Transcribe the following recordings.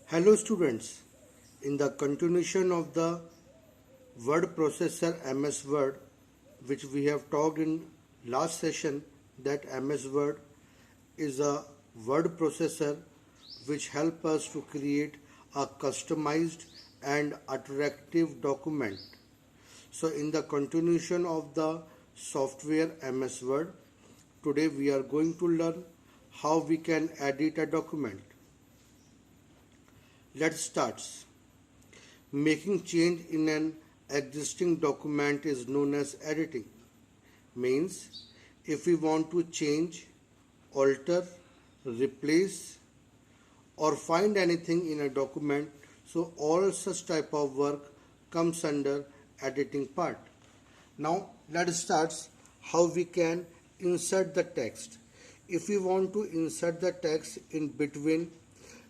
Hello students, in the continuation of the word processor MS Word, which we have talked in last session, that MS Word is a word processor which help us to create a customized and attractive document. So in the continuation of the software MS Word, today we are going to learn how we can edit a document. Let's start. Making change in an existing document is known as editing. Means if we want to change, alter, replace or find anything in a document, so all such type of work comes under editing part. Now let's start how we can insert the text. If we want to insert the text in between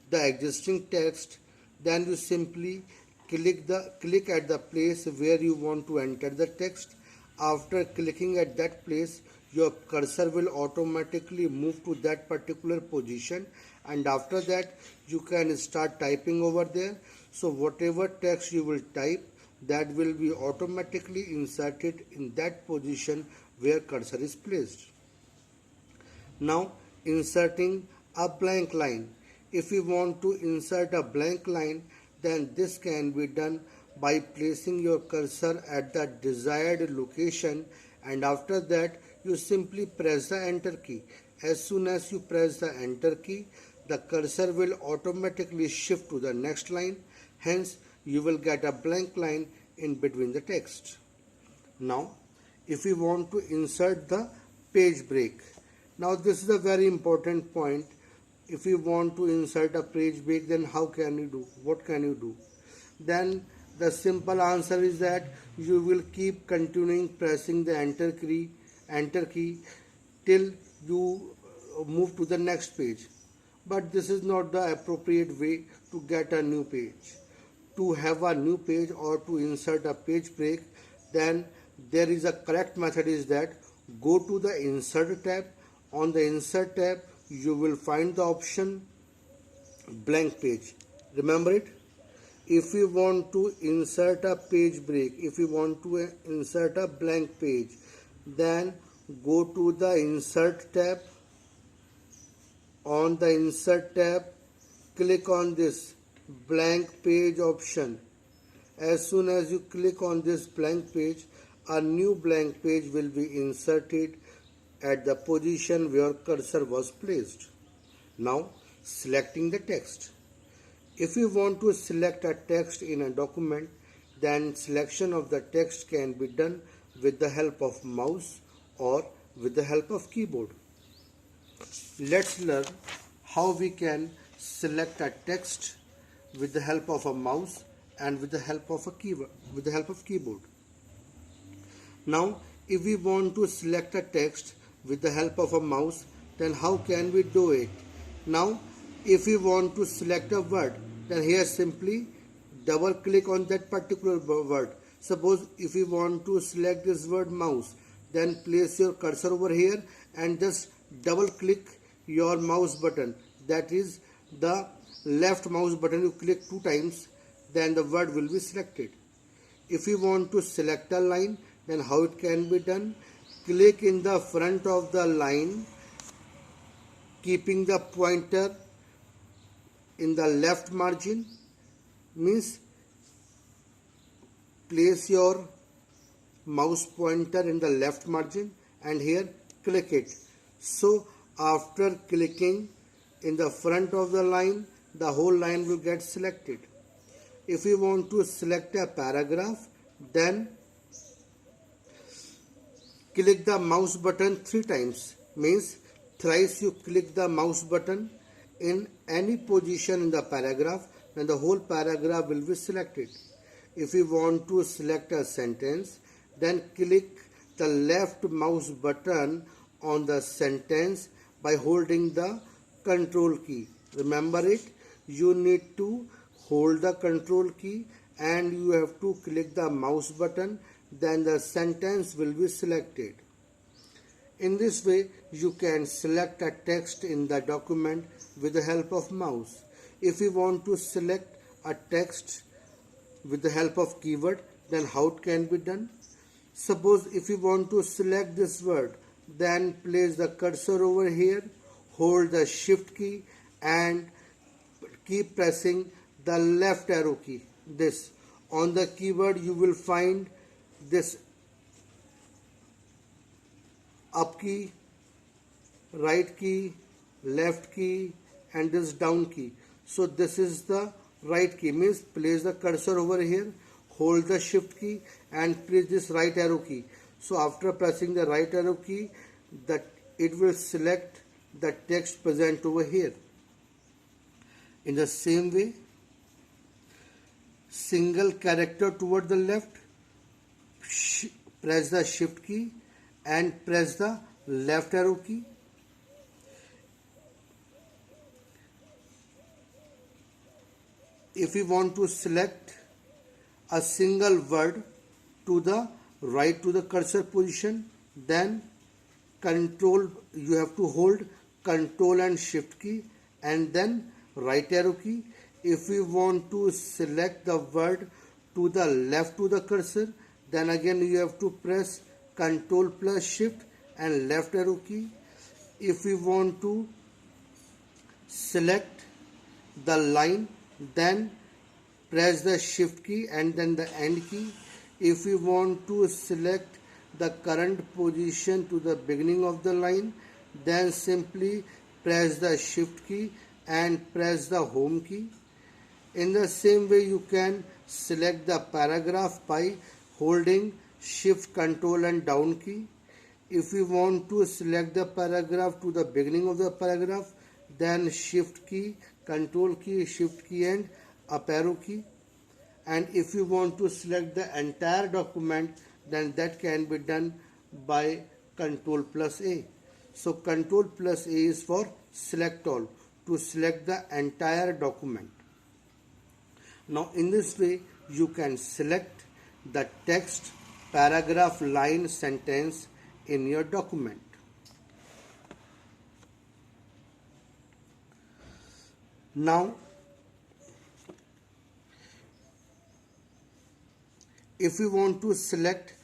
the existing text, then you simply click at the place where you want to enter the text. After clicking at that place, your cursor will automatically move to that particular position, and after that you can start typing over there. So whatever text you will type, that will be automatically inserted in that position where cursor is placed. Now inserting a blank line. If we want to insert a blank line, then this can be done by placing your cursor at the desired location, and after that you simply press the enter key. As soon as you press the enter key, the cursor will automatically shift to the next line. Hence you will get a blank line in between the text. Now if we want to insert the page break, now this is a very important point. If you want to insert a page break, then how can you do? What can you do? Then the simple answer is that you will keep continuing pressing the enter key till you move to the next page. But this is not the appropriate way to get a new page. To have a new page or to insert a page break, then there is a correct method is that go to the insert tab. On the insert tab, you will find the option blank page. Remember it. If you want to insert a page break, if you want to insert a blank page, then go to the insert tab. On the insert tab, click on this blank page option. As soon as you click on this blank page, a new blank page will be inserted at the position where cursor was placed. Now selecting the text. If you want to select a text in a document, then selection of the text can be done with the help of mouse or with the help of keyboard. Let's learn how we can select a text with the help of a mouse and with the help of a keyboard. Now if we want to select a text with the help of a mouse, then how can we do it? Now if we want to select a word, then here simply double click on that particular word. Suppose if you want to select this word mouse, then place your cursor over here and just double click your mouse button, that is the left mouse button. You click 2 times, then the word will be selected. If you want to select a line, then how it can be done? Click in the front of the line, keeping the pointer in the left margin. Means place your mouse pointer in the left margin and here click it. So after clicking in the front of the line, the whole line will get selected. If you want to select a paragraph, then click the mouse button 3 times. Means thrice you click the mouse button in any position in the paragraph, then the whole paragraph will be selected. If you want to select a sentence, then click the left mouse button on the sentence by holding the control key. Remember it, you need to hold the control key and you have to click the mouse button, then the sentence will be selected. In this way, you can select a text in the document with the help of mouse. if we want to select a text with the help of keyword, then how it can be done? Suppose if you want to select this word, then place the cursor over here, hold the shift key and keep pressing the left arrow key. This on the keyword you will find this up key, right key, left key and this down key. So this is the right key, means place the cursor over here, hold the shift key and press this right arrow key. So after pressing the right arrow key, that it will select the text present over here. In the same way, single character toward the left, press the shift key and press the left arrow key. If we want to select a single word to the right to the cursor position, then you have to hold control and shift key and then right arrow key. If we want to select the word to the left to the cursor, then again you have to press control plus shift and left arrow key. If we want to select the line, then press the shift key and then the end key. If we want to select the current position to the beginning of the line, then simply press the shift key and press the home key. In the same way, you can select the paragraph by holding shift, control and down key. If we want to select the paragraph to the beginning of the paragraph, then shift key, control key, shift key and up arrow key. And if you want to select the entire document, then that can be done by control plus A. So control plus A is for select all, to select the entire document. Now in this way you can select the text, paragraph, line, sentence in your document. Now if we want to select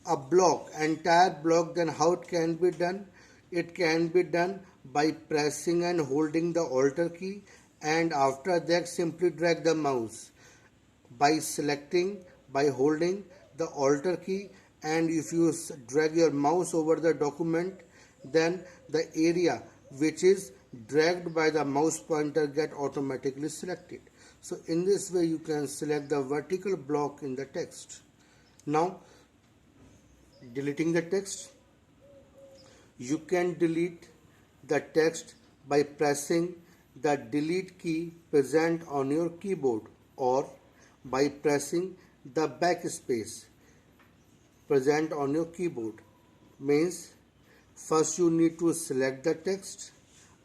a block, entire block, then how it can be done? It can be done by pressing and holding the Alt key, and after that simply drag the mouse. By selecting, by holding the Alt key, and if you drag your mouse over the document, then the area which is dragged by the mouse pointer get automatically selected. So in this way you can select the vertical block in the text. Now deleting the text, you can delete the text by pressing the delete key present on your keyboard or by pressing the backspace present on your keyboard. Means first you need to select the text.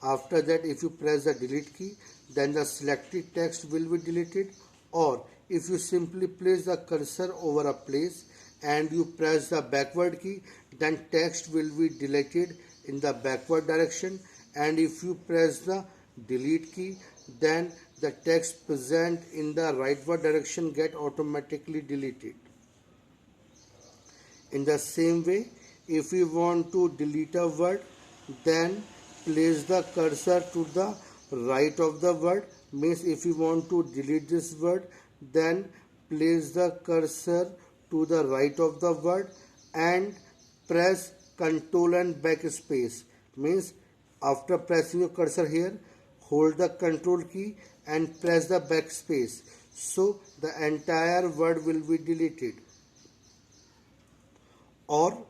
After that, if you press the delete key, then the selected text will be deleted. Or if you simply place the cursor over a place and you press the backward key, then text will be deleted in the backward direction. And if you press the delete key, then the text present in the rightward direction get automatically deleted. In the same way, if we want to delete a word, then place the cursor to the right of the word. Means if you want to delete this word, then place the cursor to the right of the word and press Control and backspace. Means after pressing your cursor here, hold the Control key and press the backspace. So the entire word will be deleted. Or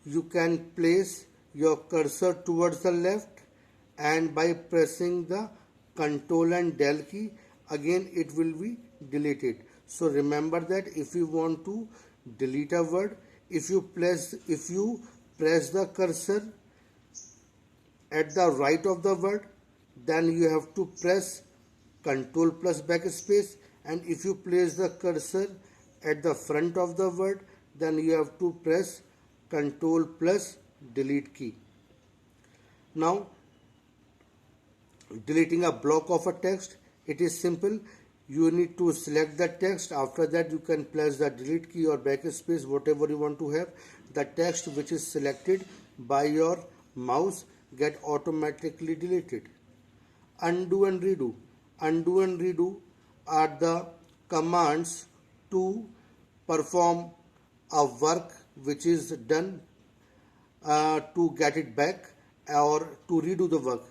you can place your cursor towards the left and by pressing the Control and Del key, again it will be deleted. So remember that if you want to delete a word, if you press the cursor at the right of the word, then you have to press Control plus backspace, and if you place the cursor at the front of the word, then you have to press Control plus delete key. Now deleting a block of a text, It is simple. You need to select the text. After that you can press the delete key or backspace, whatever you want to have. The text which is selected by your mouse get automatically deleted. Undo and redo. Undo and redo are the commands to perform a work which is done, to get it back or to redo the work.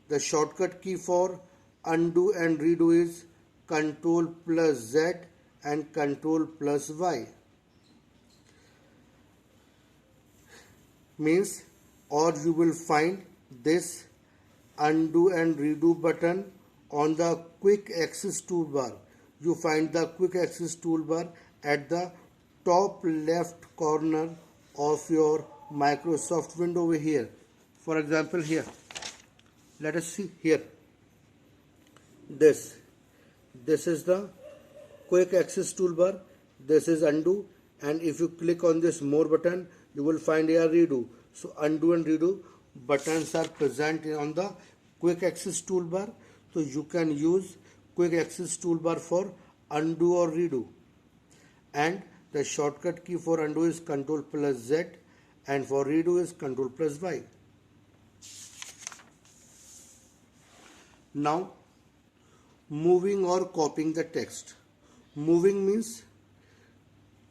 The shortcut key for undo and redo is Ctrl plus Z and Ctrl plus Y. Means, or you will find this undo and redo button on the quick access toolbar. You find the quick access toolbar at the top left corner of your Microsoft window over here. For example, here, let us see here. This is the quick access toolbar. This is undo, and if you click on this more button, you will find here redo. So undo and redo buttons are present on the quick access toolbar. So you can use quick access toolbar for undo or redo. And the shortcut key for undo is Ctrl plus Z, and for redo is Ctrl plus Y. Now, moving or copying the text. Moving means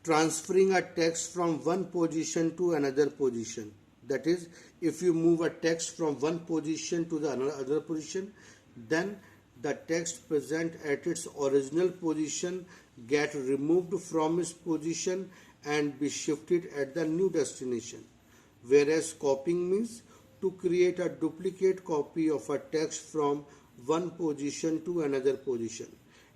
transferring a text from one position to another position. That is, if you move a text from one position to the other position, then the text present at its original position get removed from its position and be shifted at the new destination. Whereas copying means to create a duplicate copy of a text from one position to another position.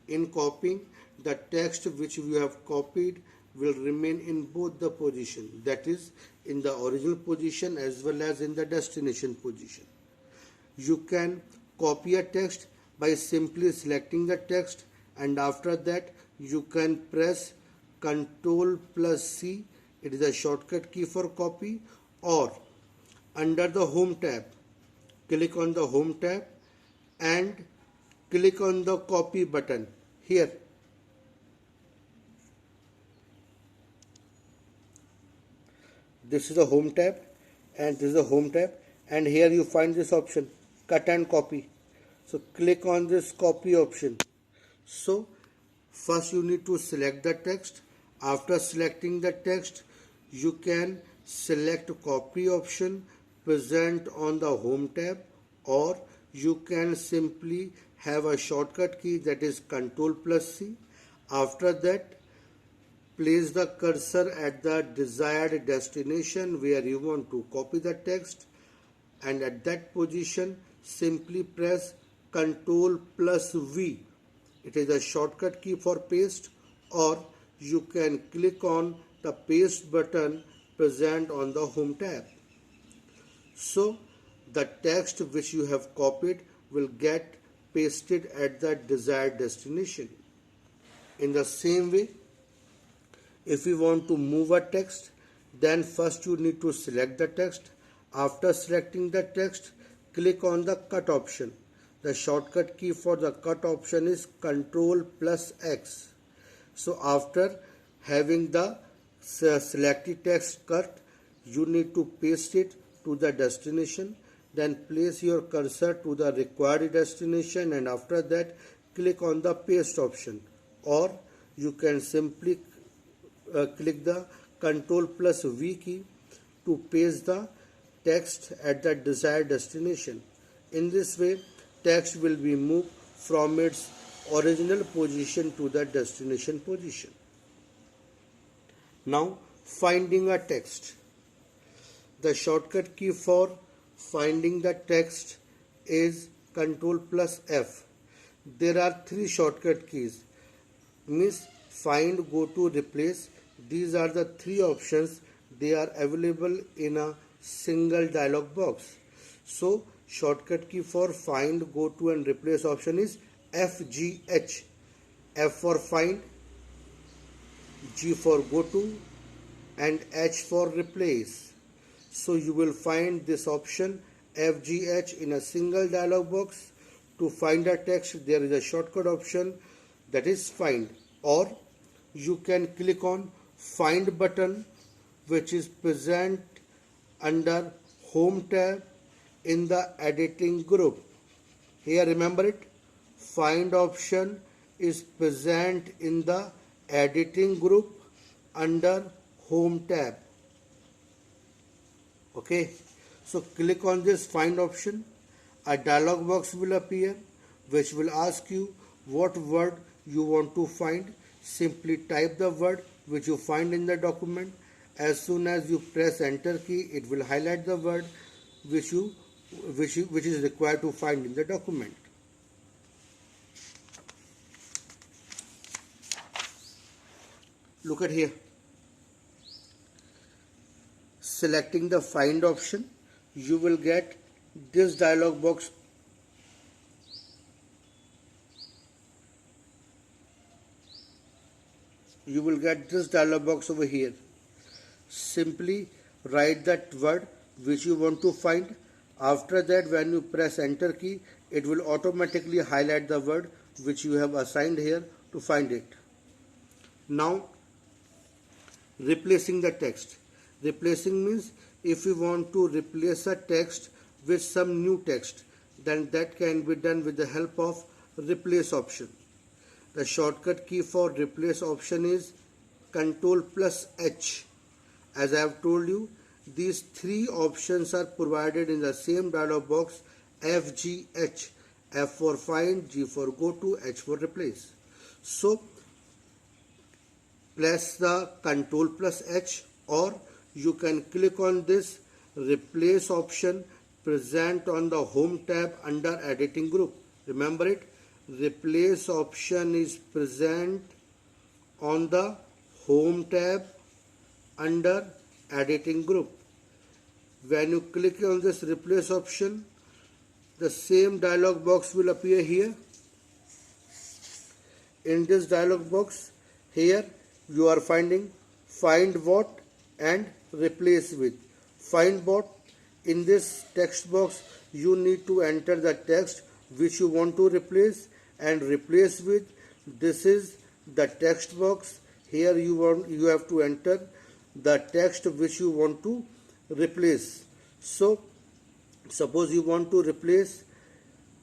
In copying, the text which you have copied will remain in both the position, that is, in the original position as well as in the destination position. You can copy a text by simply selecting the text, and after that you can press Ctrl plus C, it is a shortcut key for copy, or under the Home tab, click on the Home tab and click on the copy button here. This is the Home tab and this is the Home tab, and here you find this option, cut and copy. So click on this copy option. So first you need to select the text. After selecting the text, you can select copy option present on the Home tab, or you can simply have a shortcut key, that is Ctrl plus C. After that, place the cursor at the desired destination where you want to copy the text, and at that position simply press Ctrl plus V. It is a shortcut key for paste, or you can click on the paste button present on the Home tab. So the text which you have copied will get pasted at the desired destination. In the same way, if you want to move a text, then first you need to select the text. After selecting the text, click on the cut option. The shortcut key for the cut option is Ctrl plus X. So after having the selected text cut, you need to paste it to the destination. Then place your cursor to the required destination, and after that click on the paste option, or you can simply click the Ctrl plus V key to paste the text at the desired destination. In this way, text will be moved from its original position to the destination position. Now, finding a text. The shortcut key for finding the text is Ctrl plus F. There are three shortcut keys, means find, go to, replace. These are the three options. They are available in a single dialog box. So shortcut key for find, go to and replace option is FGH. F for find, G for go to, and H for replace. So you will find this option FGH in a single dialog box. To find a text, there is a shortcut option, that is find, or you can click on find button, which is present under home tab in the editing group. Here remember it, find option is present in the editing group under home tab. Okay, so click on this find option. A dialog box will appear which will ask you what word you want to find. Simply type the word which you find in the document. As soon as you press enter key, it will highlight the word which is required to find in the document. Look at here. Selecting the find option, you will get this dialog box. You will get this dialog box over here. Simply write that word which you want to find. After that, when you press enter key, it will automatically highlight the word which you have assigned here to find it. Now, replacing the text. Replacing means if you want to replace a text with some new text, then that can be done with the help of replace option. The shortcut key for replace option is Ctrl+H. As I have told you, these three options are provided in the same dialog box, FGH. F for find, G for go to, H for replace. So press the Ctrl+H, or you can click on this replace option present on the home tab under editing group. Remember it, replace option is present on the home tab under editing group. When you click on this replace option, the same dialog box will appear here. In this dialog box, here you are finding find what and replace with. Find what, in this text box you need to enter the text which you want to replace, and replace with, this is the text box. Here you have to enter the text which you want to replace. So suppose you want to replace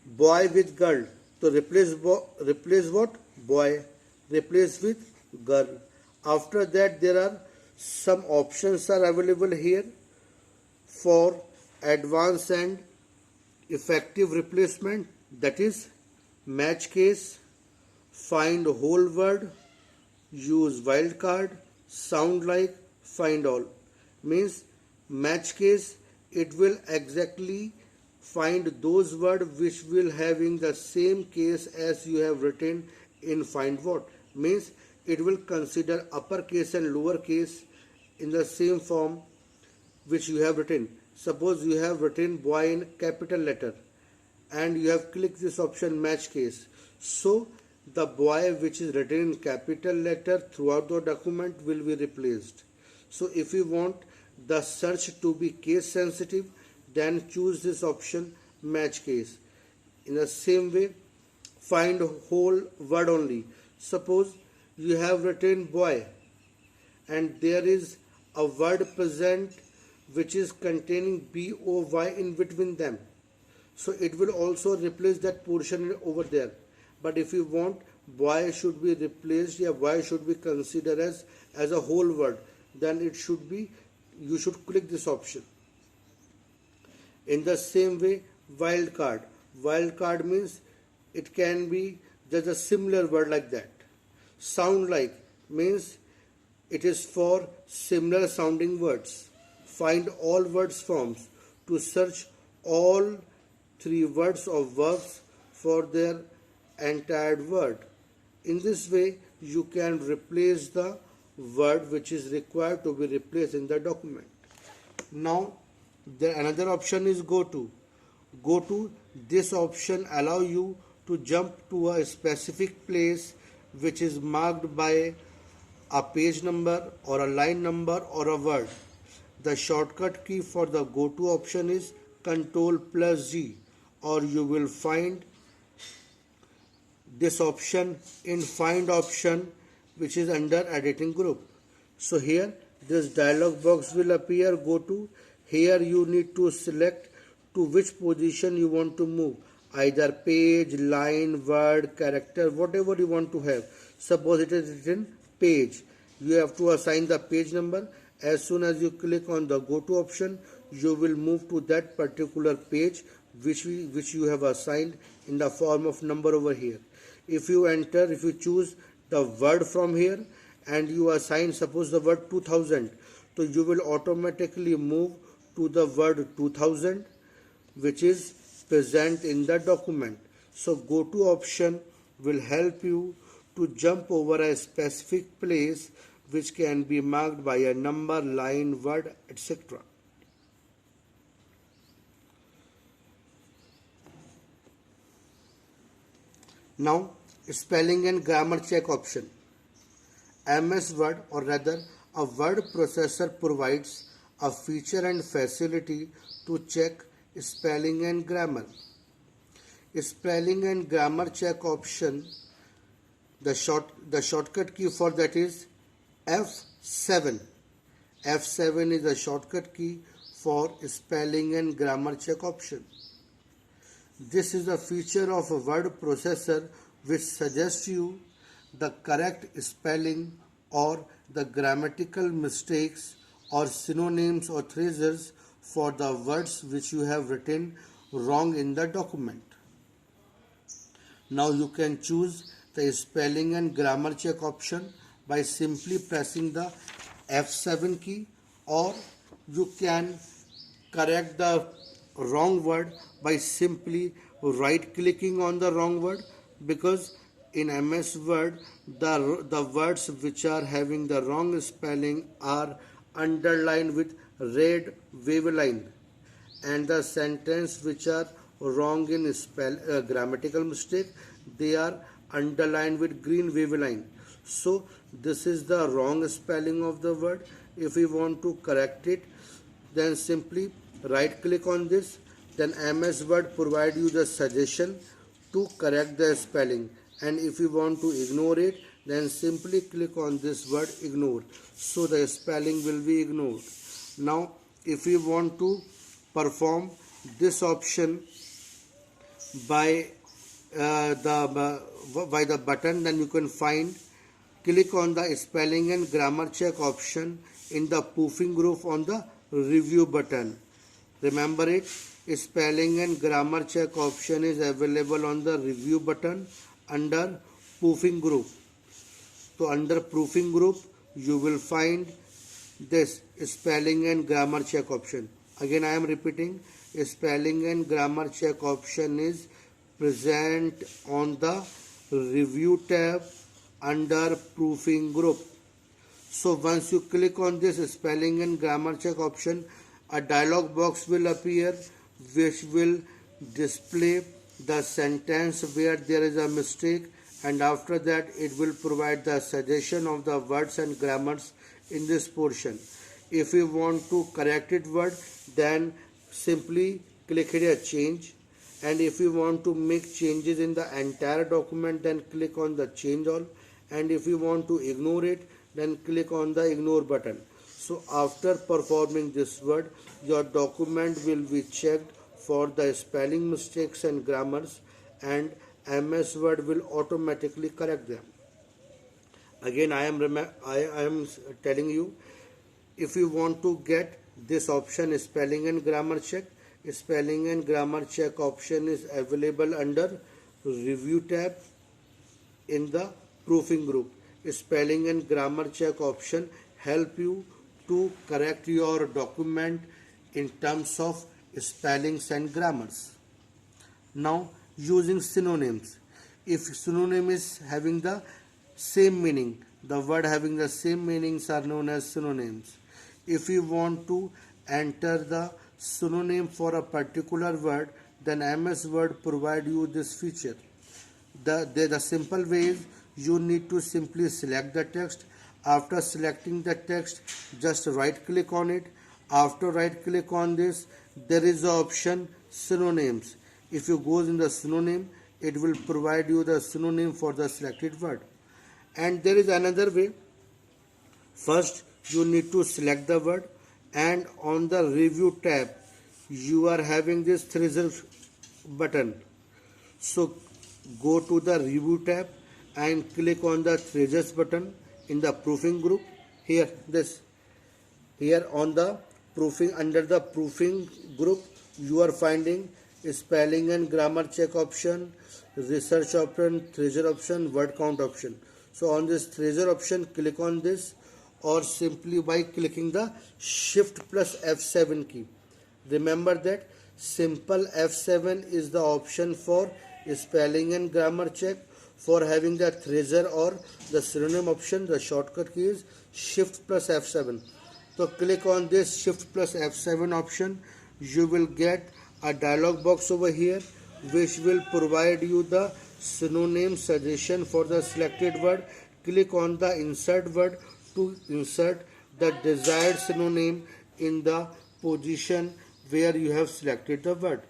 boy with girl, so replace what? Boy. Replace with girl. After that, there are some options are available here for advanced and effective replacement, that is match case, find whole word, use wildcard, sound like, find all. Means match case, it will exactly find those words which will having the same case as you have written in find what. Means it will consider uppercase and lowercase in the same form which you have written. Suppose you have written boy in capital letter and you have clicked this option match case. So the boy which is written in capital letter throughout the document will be replaced. So if you want the search to be case sensitive, then choose this option match case. In the same way, find whole word only. Suppose you have written boy and there is a word present which is containing BOY in between them. So it will also replace that portion over there. But if you want boy should be replaced, yeah, boy should be considered as a whole word, then it should be, you should click this option. In the same way, wildcard. Wildcard means it can be just a similar word like that. Sound like means it is for similar sounding words. Find all words forms to search all three words of verbs for their entire word. In this way, you can replace the word which is required to be replaced in the document. Now, another option is go to. Go to, this option allow you to jump to a specific place which is marked by a page number or a line number or a word. The shortcut key for the go to option is Ctrl+G, or you will find this option in find option, which is under editing group. So here this dialog box will appear. Go to here, you need to select to which position you want to move, either page, line, word, character, whatever you want to have. Suppose it is written page, you have to assign the page number. As soon as you click on the go to option, you will move to that particular page which you have assigned in the form of number over here. If you choose the word from here and you assign suppose the word 2000, so you will automatically move to the word 2000 which is present in the document. So go to option will help you to jump over a specific place which can be marked by a number, line, word, etc. Now spelling and grammar check option. MS Word, or rather a word processor, provides a feature and facility to check spelling and grammar. Spelling and grammar check option, the shortcut key for that is F7. F7 is a shortcut key for spelling and grammar check option. This is a feature of a word processor which suggests you the correct spelling or the grammatical mistakes or synonyms or phrases for the words which you have written wrong in the document. Now you can choose the spelling and grammar check option by simply pressing the F7 key, or you can correct the wrong word by simply right clicking on the wrong word, because in MS Word the words which are having the wrong spelling are underlined with red wave line, and the sentence which are wrong in grammatical mistake, they are underlined with green wave line. So this is the wrong spelling of the word. If we want to correct it, then simply right click on this, then MS Word provide you the suggestion to correct the spelling, and if you want to ignore it, then simply click on this word ignore, so the spelling will be ignored. Now if you want to perform this option by the button, then you can click on the spelling and grammar check option in the proofing group on the review button. Remember it, spelling and grammar check option is available on the review button under proofing group. So under proofing group you will find this spelling and grammar check option. Again I am repeating, spelling and grammar check option is present on the review tab under proofing group. So once you click on this spelling and grammar check option, a dialog box will appear which will display the sentence where there is a mistake, and after that it will provide the suggestion of the words and grammars in this portion. If you want to correct it word, then simply click here change, and if you want to make changes in the entire document, then click on the change all, and if you want to ignore it, then click on the ignore button. So after performing this word, your document will be checked for the spelling mistakes and grammars, and MS Word will automatically correct them. Again I am telling you, if you want to get this option spelling and grammar check, spelling and grammar check option is available under review tab in the proofing group. Spelling and grammar check option help you to correct your document in terms of spellings and grammars. Now using synonyms. If synonym is having the same meaning, the word having the same meanings are known as synonyms. If you want to enter the synonym for a particular word, then MS Word provide you this feature. The simple way is you need to simply select the text. After selecting the text, just right click on it. After right click on this, there is the option synonyms. If you go in the synonym, it will provide you the synonym for the selected word. And there is another way. First, you need to select the word, and on the review tab you are having this treasure button. So go to the review tab and click on the treasures button in the proofing group. Here on the proofing, under the proofing group, you are finding spelling and grammar check option, research option, treasure option, word count option. So on this treasure option, click on this, or simply by clicking the shift plus F7 key. Remember that simple F7 is the option for spelling and grammar check. For having the treasure or the synonym option, the shortcut key is shift plus F7. So click on this shift plus F7 option. You will get a dialog box over here which will provide you the synonym suggestion for the selected word. Click on the insert word to insert the desired synonym in the position where you have selected the word.